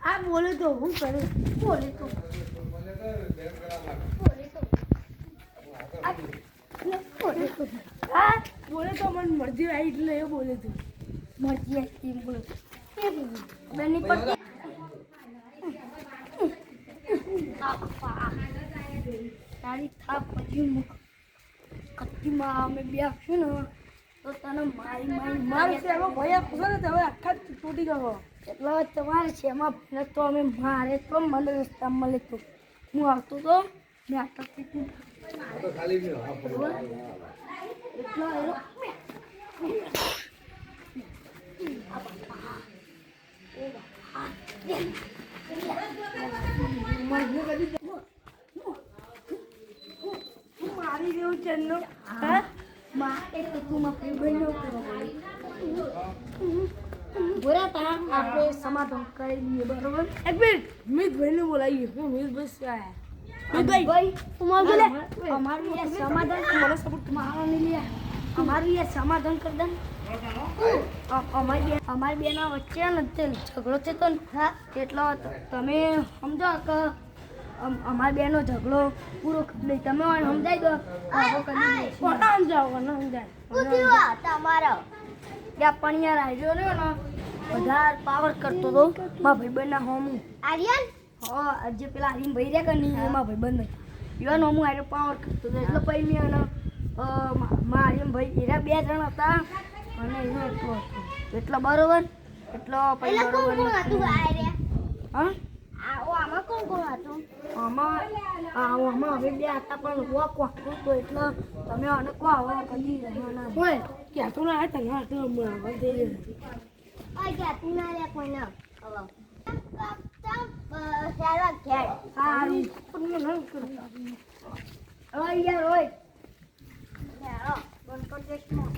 આ બોલે તો હું કરું બોલે તો હા બોલે તો મને મરજી આવી એટલે એ બોલે તું મરજી આવી એમ બોલે બેની પડતી તારી થાપ પછી કત્તીમાં અમે બે આપશું ને તો તને મારી છે એમાં ભૈયા પૂછો ને હવે આખા તૂટી ગયો એટલે તમારે છે એમાં ભલે તો અમે મારે તો મને રસ્તા મળે તો હું આવતો તો મેં આટલાથી મારી રહ્યું છે હા મારે તો તું મારી બહેનો બોલા તા આપણે સમાધાન કરી દઈએ બરોબર એક મિનિટ મિતભાઈને બોલાવીએ હું મિતભાઈ મિતભાઈ તમારે બોલે અમારું એ સમાધાન મને સપોર્ટ તમારો નહીં લે અમારું એ સમાધાન કરી દે અમારી બેના વચ્ચે ને તે ઝઘડો થતો ને હા એટલો તમે સમજો કે અમારી બેનો ઝઘડો પૂરો કરી લઈ તમે સમજાઈ દો સમજાવો તમારો ત્યાં પણિયાર આવ્યો ને વધારે પાવર કરતો હતો મારા ભાઈબંધના હોમું આર્યન હા જે પેલા આર્યન ભાઈ રહ્યા કે નહીં એમાં ભાઈબંધ એવાનો હોમું આર્યો પાવર કરતો હતો એટલે પછી મેં અને મારા આર્યન ભાઈ એરા બે જણ હતા અને એનો એટલો હતો એટલો બરોબર એટલો પછી બરોબર હા આમાં કોણ કોણ હતું આમાં હવે બે હતા પણ વોક વાંકતું તો એટલે તમે આને કહો હવે કદી રહેવાના હોય ક્યાંતું ના હતા ને તો હવે જઈ ક્યાંતું ના લે કોઈને સારું યાર હોય બંધ કરી દઈશ